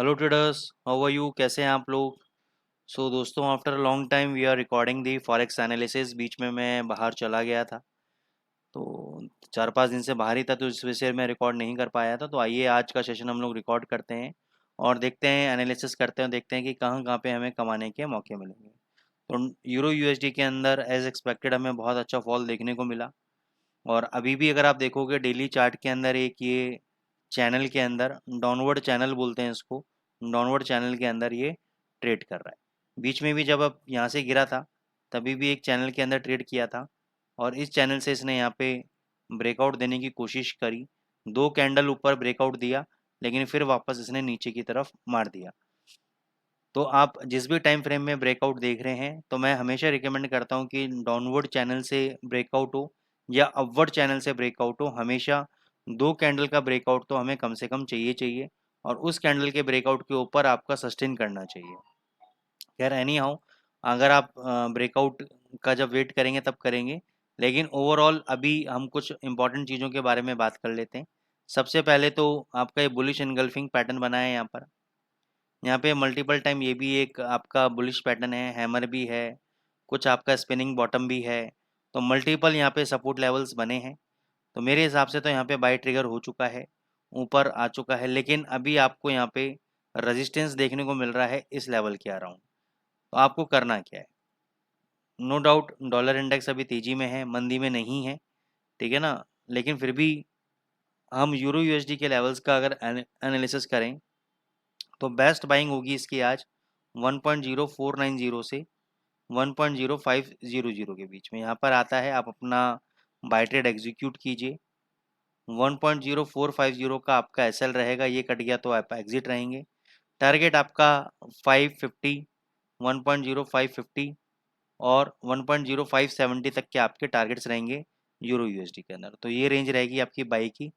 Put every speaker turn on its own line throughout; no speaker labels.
Hello traders, how are you? कैसे हैं आप लोग? दोस्तों, after a long time we are recording the forex analysis. बीच में मैं बाहर चला गया था, तो 4-5 दिन से बाहर ही था, तो इस वजह से मैं रिकॉर्ड नहीं कर पाया था। तो आइए आज का सेशन हम लोग रिकॉर्ड करते हैं और देखते हैं, एनालिसिस करते हैं, देखते हैं कि कहाँ कहाँ पे हमें कमाने के मौके मिलेंगे। तो यूरो यूएसडी के अंदर एज एक्सपेक्टेड हमें बहुत अच्छा फॉल देखने को मिला। और अभी भी अगर आप देखोगे डेली चार्ट के अंदर एक ये चैनल के अंदर डाउनवर्ड चैनल बोलते हैं इसको, डाउनवर्ड चैनल के अंदर ये ट्रेड कर रहा है। बीच में भी जब अब यहाँ से गिरा था तभी भी एक चैनल के अंदर ट्रेड किया था, और इस चैनल से इसने यहाँ पे ब्रेकआउट देने की कोशिश करी। 2 कैंडल ऊपर ब्रेकआउट दिया, लेकिन फिर वापस इसने नीचे की तरफ मार दिया। तो आप जिस भी टाइम फ्रेम में ब्रेकआउट देख रहे हैं, तो मैं हमेशा रिकमेंड करता हूँ कि डाउनवर्ड चैनल से ब्रेकआउट हो या अपवर्ड चैनल से ब्रेकआउट हो, हमेशा 2 कैंडल का ब्रेकआउट तो हमें कम से कम चाहिए, और उस कैंडल के ब्रेकआउट के ऊपर आपका सस्टेन करना चाहिए। खैर एनी हाउ, अगर आप ब्रेकआउट का जब वेट करेंगे तब करेंगे, लेकिन ओवरऑल अभी हम कुछ इंपॉर्टेंट चीज़ों के बारे में बात कर लेते हैं। सबसे पहले तो आपका ये बुलिश एनगल्फिंग पैटर्न बना है यहाँ पे मल्टीपल टाइम, ये भी एक आपका बुलिश पैटर्न है, हैमर भी है, कुछ आपका स्पिनिंग बॉटम भी है। तो मल्टीपल यहाँ पे सपोर्ट लेवल्स बने हैं। तो मेरे हिसाब से तो यहाँ पे बाय ट्रिगर हो चुका है, ऊपर आ चुका है, लेकिन अभी आपको यहाँ पे रेजिस्टेंस देखने को मिल रहा है इस लेवल के अराउंड। तो आपको करना क्या है? नो डाउट डॉलर इंडेक्स अभी तेजी में है, मंदी में नहीं है, ठीक है ना। लेकिन फिर भी हम यूरो यूएसडी के लेवल्स का अगर एनालिसिस करें, तो बेस्ट बाइंग होगी इसकी आज 1.0490 से 1.0500 के बीच में। यहाँ पर आता है, आप अपना बाय ट्रेड एग्जीक्यूट कीजिए। 1.0450 का आपका एसएल रहेगा, ये कट गया तो आप एग्जिट रहेंगे। टारगेट आपका 550, 1.0550 और 1.0570 तक के आपके टारगेट्स रहेंगे यूरो यूएसडी के अंदर। तो ये रेंज रहेगी आपकी बाई की।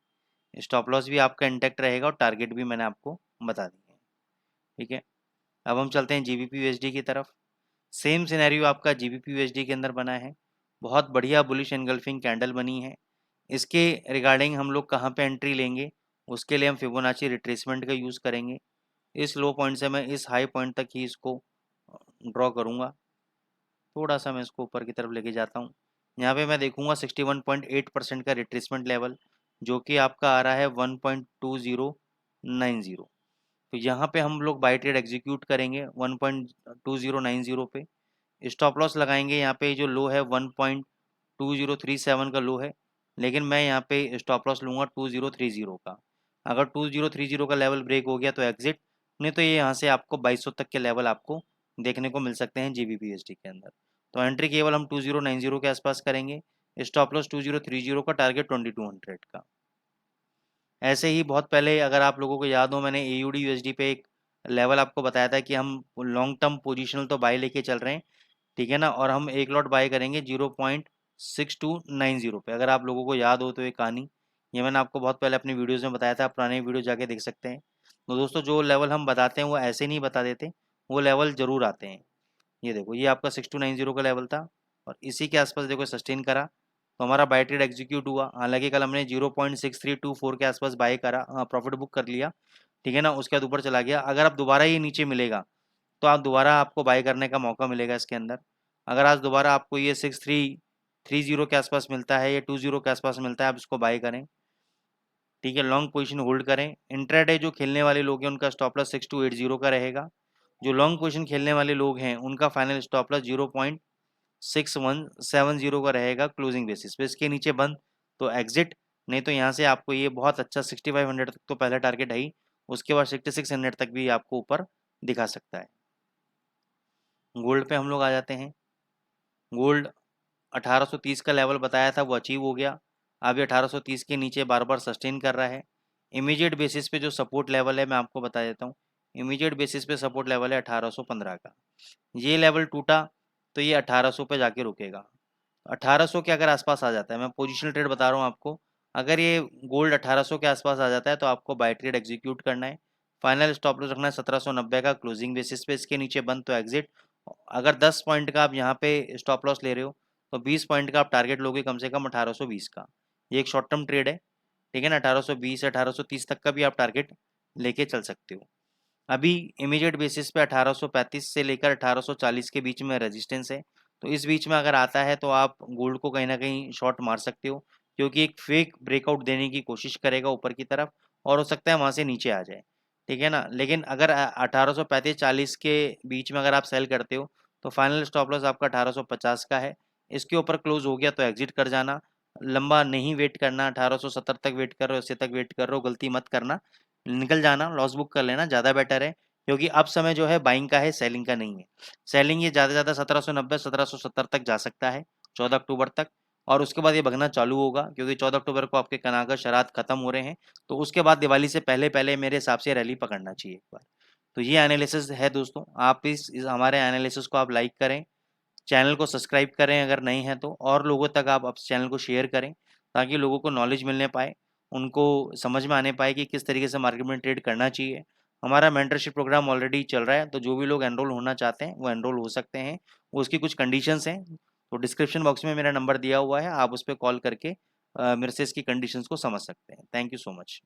स्टॉप लॉस भी आपका इंटेक्ट रहेगा और टारगेट भी मैंने आपको बता दिए हैं, ठीक है। अब हम चलते हैं जीबीपी यूएसडी की तरफ। सेम सिनेरियो आपका जीबीपी यूएसडी के अंदर बना है। बहुत बढ़िया बुलिश एनगल्फिंग कैंडल बनी है। इसके रिगार्डिंग हम लोग कहाँ पे एंट्री लेंगे, उसके लिए हम फिबोनाची रिट्रेसमेंट का यूज़ करेंगे। इस लो पॉइंट से मैं इस हाई पॉइंट तक ही इसको ड्रॉ करूँगा। थोड़ा सा मैं इसको ऊपर की तरफ लेके जाता हूँ। यहाँ पे मैं देखूंगा 61.8% का रिट्रेसमेंट लेवल, जो कि आपका आ रहा है 1.2090। तो यहाँ पे हम लोग बाई ट्रेड एग्जीक्यूट करेंगे 1.2090 पे। स्टॉप लॉस लगाएंगे, यहाँ पे जो लो है 1.2037 का लो है, लेकिन मैं यहाँ पे स्टॉप लॉस लूँगा 2030 का। अगर 2030 का लेवल ब्रेक हो गया तो एग्जिट, नहीं तो ये यहाँ से आपको 2200 तक के लेवल आपको देखने को मिल सकते हैं जीबीपीएसडी के अंदर। तो एंट्री केवल हम 2090 के आसपास करेंगे। स्टॉप लॉस 2030 का, टारगेट 2200 का। ऐसे ही बहुत पहले अगर आप लोगों को याद हो, मैंने एयूडी यूएसडी पे एक लेवल आपको बताया था कि हम लॉन्ग टर्म पोजिशनल तो बाय लेके चल रहे हैं, ठीक है ना, और हम एक लॉट बाय करेंगे 0.6290 पे। अगर आप लोगों को याद हो तो ये कहानी, ये मैंने आपको बहुत पहले अपनी वीडियोस में बताया था, पुराने वीडियो जाके देख सकते हैं। तो दोस्तों, जो लेवल हम बताते हैं वो ऐसे नहीं बता देते, वो लेवल ज़रूर आते हैं। ये देखो, ये आपका 6290 का लेवल था, और इसी के आसपास देखो सस्टेन करा, तो हमारा बाय ट्रेड एग्जीक्यूट हुआ। हालांकि कल हमने 0.6324 के आसपास बाय करा, प्रॉफिट बुक कर लिया, ठीक है ना। उसके बाद ऊपर चला गया। अगर आप दोबारा ये नीचे मिलेगा तो आप दोबारा आपको बाय करने का मौका मिलेगा इसके अंदर। अगर आज दोबारा आपको ये 6330 के आसपास मिलता है या 20 के आसपास मिलता है, आप इसको बाय करें, ठीक है। लॉन्ग पोजीशन होल्ड करें। इंट्राडे जो खेलने वाले लोग हैं उनका स्टॉप लॉस 6280 का रहेगा। जो लॉन्ग पोजीशन खेलने वाले लोग हैं उनका फाइनल स्टॉप लॉस 0.6170 का रहेगा क्लोजिंग बेसिस पे। इसके नीचे बंद तो एग्जिट, नहीं तो यहाँ से आपको ये बहुत अच्छा 6500 तक तो पहला टारगेट है ही, उसके बाद 6600 तक भी आपको ऊपर दिखा सकता है। गोल्ड पे हम लोग आ जाते हैं। गोल्ड 1830 का लेवल बताया था, वो अचीव हो गया। अब ये 1830 के नीचे बार बार सस्टेन कर रहा है। इमीडिएट बेसिस पे जो सपोर्ट लेवल है मैं आपको बता देता हूँ। इमीडिएट बेसिस पे सपोर्ट लेवल है 1815 का। ये लेवल टूटा तो ये 1800 पे जाके रुकेगा। 1800 के अगर आसपास आ जाता है, मैं पोजिशनल ट्रेड बता रहा हूँ आपको, अगर ये गोल्ड 1800 के आसपास आ जाता है तो आपको बाय ट्रेड एग्जीक्यूट करना है। फाइनल स्टॉप लॉस रखना है 1790 का क्लोजिंग बेसिस पे। इसके नीचे बंद तो एग्जिट। अगर 10 पॉइंट का आप यहाँ पे स्टॉप लॉस ले रहे हो, तो 20 पॉइंट का आप टारगेट लोगे कम से कम 1820 का। ये एक शॉर्ट टर्म ट्रेड है, ठीक है ना। 1820 1830 तक का भी आप टारगेट लेके चल सकते हो। अभी इमीडिएट बेसिस पे 1835 से लेकर 1840 के बीच में रेजिस्टेंस है। तो इस बीच में अगर आता है तो आप गोल्ड को कहीं ना कहीं शॉर्ट मार सकते हो, क्योंकि एक फेक ब्रेकआउट देने की कोशिश करेगा ऊपर की तरफ, और हो सकता है वहां से नीचे आ जाए। ठीक है ना। लेकिन अगर 1835-40 के बीच में अगर आप सेल करते हो तो फाइनल स्टॉप लॉस आपका 1850 का है। इसके ऊपर क्लोज हो गया तो एग्जिट कर जाना। लंबा नहीं वेट करना, 1870 तक वेट कर रहे हो, उससे तक वेट कर रहे हो, गलती मत करना, निकल जाना, लॉस बुक कर लेना, ज़्यादा बेटर है। क्योंकि अब समय जो है बाइंग का है, सेलिंग का नहीं है। सेलिंग ये ज़्यादा से ज़्यादा 1790 1770 तक जा सकता है, 14 अक्टूबर तक। और उसके बाद ये भगना चालू होगा, क्योंकि 14 अक्टूबर को आपके कनागा शराध खत्म हो रहे हैं। तो उसके बाद दिवाली से पहले पहले मेरे हिसाब से रैली पकड़ना चाहिए एक बार। तो ये एनालिसिस है दोस्तों। आप इस हमारे एनालिसिस को आप लाइक करें, चैनल को सब्सक्राइब करें अगर नहीं है तो, और लोगों तक आप चैनल को शेयर करें, ताकि लोगों को नॉलेज मिलने पाए, उनको समझ में आने पाए कि किस तरीके से मार्केट में ट्रेड करना चाहिए। हमारा मेंटरशिप प्रोग्राम ऑलरेडी चल रहा है, तो जो भी लोग एनरोल होना चाहते हैं वो एनरोल हो सकते हैं। वो उसकी कुछ कंडीशंस हैं, तो डिस्क्रिप्शन बॉक्स में मेरा नंबर दिया हुआ है, आप उस पर कॉल करके मेरे से इसकी कंडीशंस को समझ सकते हैं। Thank you so much.